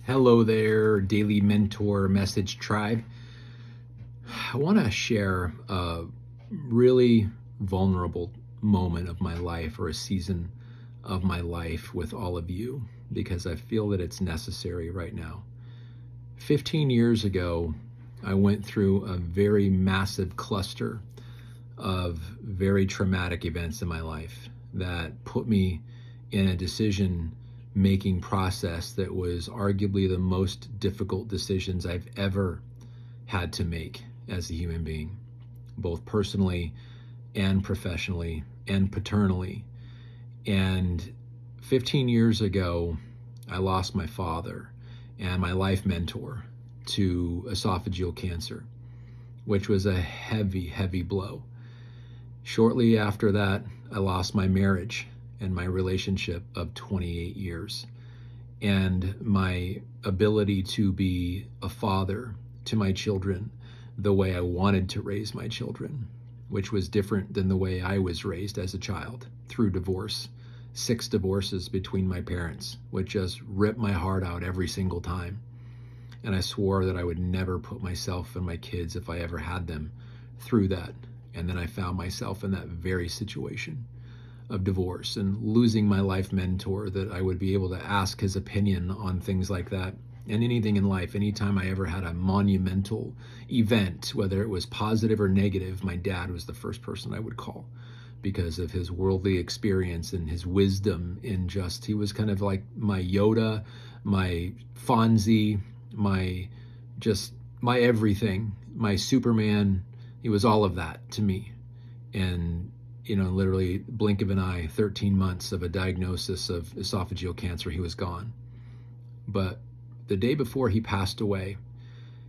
Hello there, Daily Mentor Message Tribe. I want to share a really vulnerable moment of my life or a season of my life with all of you because I feel that it's necessary right now. 15 years ago, I went through a very massive cluster of very traumatic events in my life that put me in a decision making process that was arguably the most difficult decisions I've ever had to make as a human being, both personally and professionally and paternally. And 15 years ago, I lost my father and my life mentor to esophageal cancer, which was a heavy, heavy blow. Shortly after that, I lost my marriage and my relationship of 28 years and my ability to be a father to my children the way I wanted to raise my children, which was different than the way I was raised as a child through divorce. 6 divorces between my parents, which just ripped my heart out every single time. And I swore that I would never put myself and my kids, if I ever had them, through that. And then I found myself in that very situation of divorce and losing my life mentor that I would be able to ask his opinion on things like that and anything in life. Anytime I ever had a monumental event, whether it was positive or negative, my dad was the first person I would call because of his worldly experience and his wisdom. In just, he was kind of like my Yoda, my Fonzie, my everything, my Superman. He was all of that to me. And literally blink of an eye, 13 months of a diagnosis of esophageal cancer, he was gone. But the day before he passed away,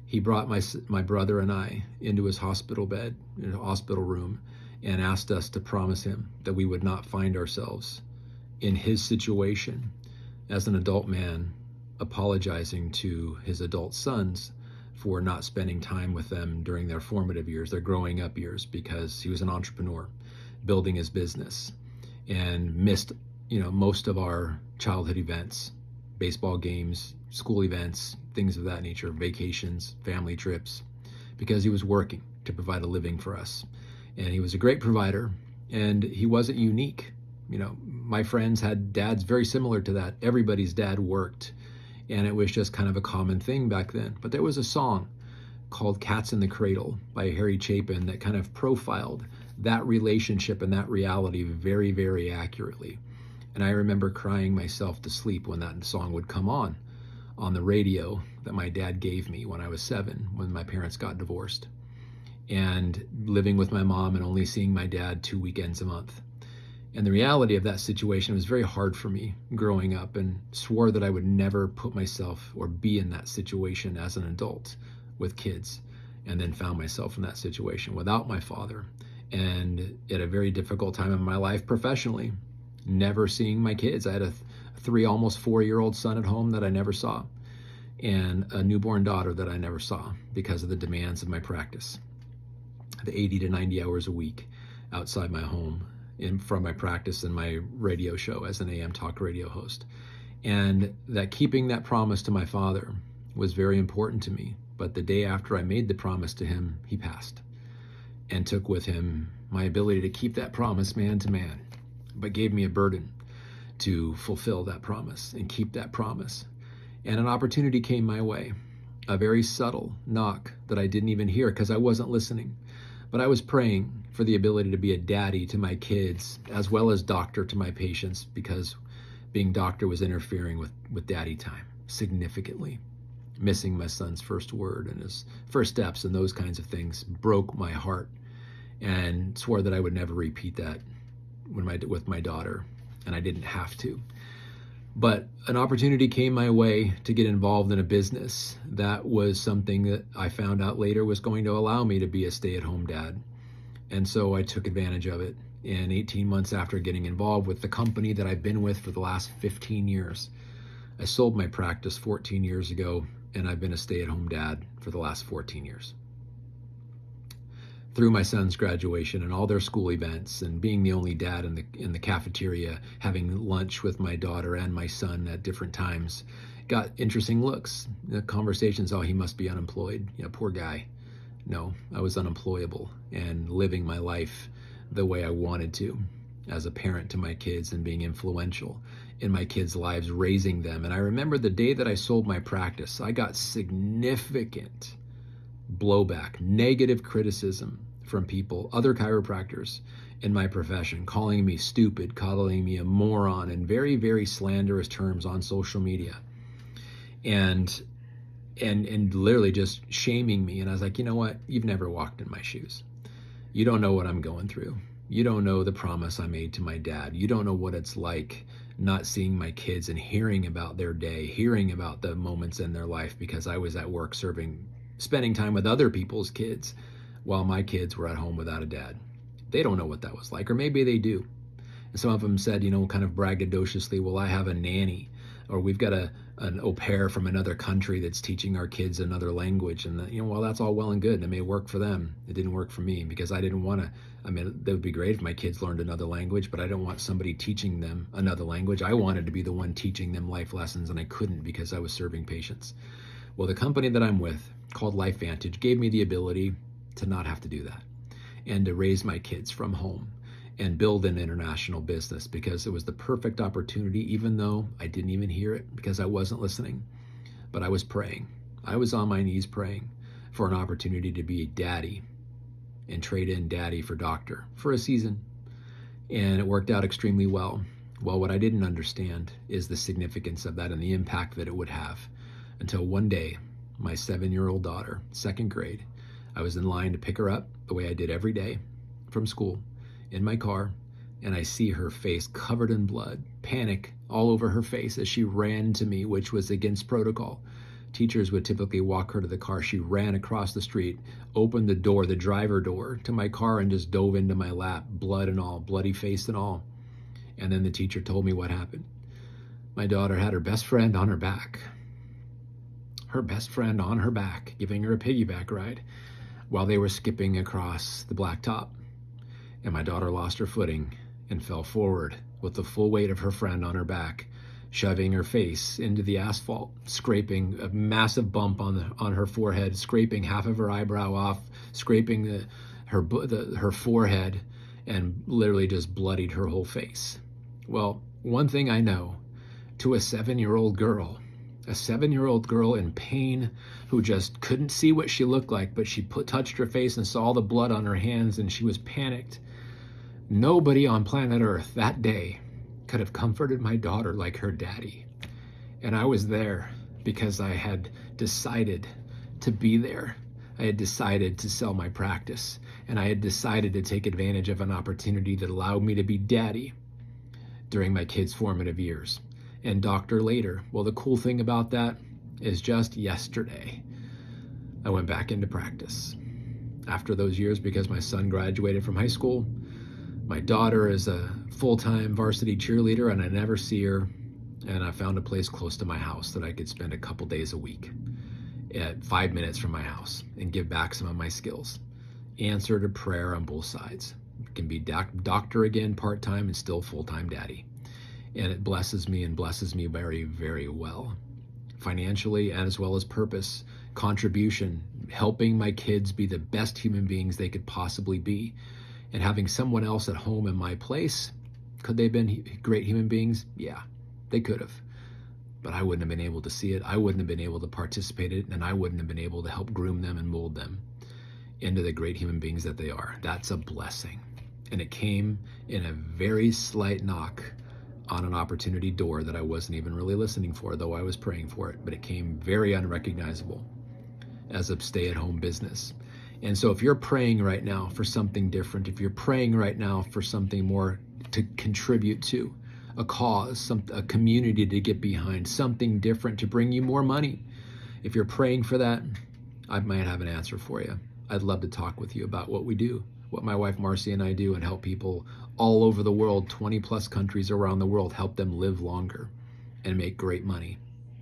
he brought my brother and I into his hospital bed, in a hospital room, and asked us to promise him that we would not find ourselves in his situation as an adult man, apologizing to his adult sons for not spending time with them during their formative years, their growing up years, because he was an entrepreneur building his business and missed, most of our childhood events, baseball games, school events, things of that nature, vacations, family trips, because he was working to provide a living for us. And he was a great provider, and he wasn't unique. My friends had dads very similar to that. Everybody's dad worked, and it was just kind of a common thing back then. But there was a song called Cats in the Cradle by Harry Chapin that kind of profiled that relationship and that reality very, very accurately. And I remember crying myself to sleep when that song would come on the radio that my dad gave me when I was 7, when my parents got divorced, and living with my mom and only seeing my dad 2 weekends a month. And the reality of that situation was very hard for me growing up, and swore that I would never put myself or be in that situation as an adult with kids, and then found myself in that situation without my father, and at a very difficult time in my life professionally, never seeing my kids. I had a 3, almost 4-year-old son at home that I never saw, and a newborn daughter that I never saw because of the demands of my practice, the 80 to 90 hours a week outside my home from my practice and my radio show as an AM talk radio host. And that keeping that promise to my father was very important to me. But the day after I made the promise to him, he passed, and took with him my ability to keep that promise man to man, but gave me a burden to fulfill that promise and keep that promise. And an opportunity came my way, a very subtle knock that I didn't even hear because I wasn't listening. But I was praying for the ability to be a daddy to my kids as well as doctor to my patients, because being doctor was interfering with daddy time significantly. Missing my son's first word and his first steps and those kinds of things broke my heart, and swore that I would never repeat that with my daughter, and I didn't have to. But an opportunity came my way to get involved in a business that was something that I found out later was going to allow me to be a stay-at-home dad. And so I took advantage of it. And 18 months after getting involved with the company that I've been with for the last 15 years, I sold my practice 14 years ago, and I've been a stay-at-home dad for the last 14 years. through my son's graduation and all their school events, and being the only dad in the cafeteria, having lunch with my daughter and my son at different times, got interesting looks. The conversations, oh, he must be unemployed. Poor guy. No, I was unemployable and living my life the way I wanted to as a parent to my kids and being influential in my kids' lives, raising them. And I remember the day that I sold my practice, I got significant blowback, negative criticism from people, other chiropractors in my profession, calling me stupid, calling me a moron, and very, very slanderous terms on social media. And literally just shaming me. And I was like, you know what? You've never walked in my shoes. You don't know what I'm going through. You don't know the promise I made to my dad. You don't know what it's like not seeing my kids and hearing about their day, hearing about the moments in their life, because I was at work spending time with other people's kids while my kids were at home without a dad. They don't know what that was like, or maybe they do. And some of them said, kind of braggadociously, well, I have a nanny, or we've got an au pair from another country that's teaching our kids another language. And well, that's all well and good, and it may work for them. It didn't work for me, because I didn't want to. I mean, that would be great if my kids learned another language, but I don't want somebody teaching them another language. I wanted to be the one teaching them life lessons, and I couldn't because I was serving patients. Well, the company that I'm with, called LifeVantage, gave me the ability to not have to do that and to raise my kids from home and build an international business, because it was the perfect opportunity, even though I didn't even hear it because I wasn't listening. But I was praying. I was on my knees praying for an opportunity to be a daddy and trade in daddy for doctor for a season. And it worked out extremely well. Well, what I didn't understand is the significance of that and the impact that it would have, until one day, my 7-year-old daughter, second grade, I was in line to pick her up the way I did every day from school, in my car, and I see her face covered in blood, panic all over her face as she ran to me, which was against protocol. Teachers would typically walk her to the car. She ran across the street, opened the door, the driver door to my car, and just dove into my lap, blood and all, bloody face and all. And then the teacher told me what happened. My daughter had her best friend on her back. Her best friend on her back, giving her a piggyback ride while they were skipping across the blacktop. And my daughter lost her footing and fell forward with the full weight of her friend on her back, shoving her face into the asphalt, scraping a massive bump on her forehead, scraping half of her eyebrow off, scraping her forehead, and literally just bloodied her whole face. Well, one thing I know, to a 7-year-old girl in pain, who just couldn't see what she looked like, but she touched her face and saw the blood on her hands, and she was panicked. Nobody on planet Earth that day could have comforted my daughter like her daddy. And I was there because I had decided to be there. I had decided to sell my practice, and I had decided to take advantage of an opportunity that allowed me to be daddy during my kids' formative years and doctor later. Well, the cool thing about that is just yesterday, I went back into practice after those years, because my son graduated from high school. My daughter is a full-time varsity cheerleader, and I never see her. And I found a place close to my house that I could spend a couple days a week at 5 minutes from my house and give back some of my skills. Answer to prayer on both sides. Can be doctor again part-time and still full-time daddy. And it blesses me very, very well. Financially, as well as purpose, contribution, helping my kids be the best human beings they could possibly be. And having someone else at home in my place, could they have been great human beings? Yeah, they could have. But I wouldn't have been able to see it. I wouldn't have been able to participate in it, and I wouldn't have been able to help groom them and mold them into the great human beings that they are. That's a blessing. And it came in a very slight knock on an opportunity door that I wasn't even really listening for, though I was praying for it. But it came very unrecognizable as a stay-at-home business. And so if you're praying right now for something different, if you're praying right now for something more to contribute to, a cause, a community to get behind, something different to bring you more money, if you're praying for that, I might have an answer for you. I'd love to talk with you about what we do, what my wife Marcy and I do, and help people all over the world, 20 plus countries around the world, help them live longer and make great money.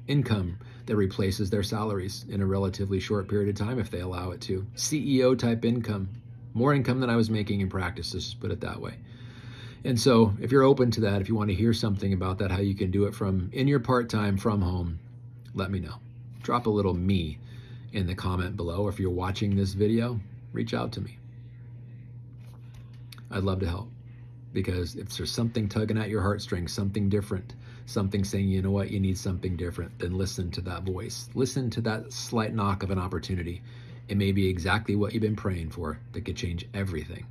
Income that replaces their salaries in a relatively short period of time if they allow it to. CEO type income, more income than I was making in practice, let's just put it that way. And so if you're open to that, if you want to hear something about that, how you can do it from in your part-time from home, let me know. Drop a little me in the comment below. If you're watching this video, reach out to me. I'd love to help, because if there's something tugging at your heartstrings, something different, something saying, you know what, you need something different, then listen to that voice. Listen to that slight knock of an opportunity. It may be exactly what you've been praying for that could change everything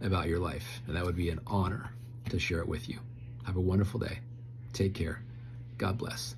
about your life. And that would be an honor to share it with you. Have a wonderful day. Take care. God bless.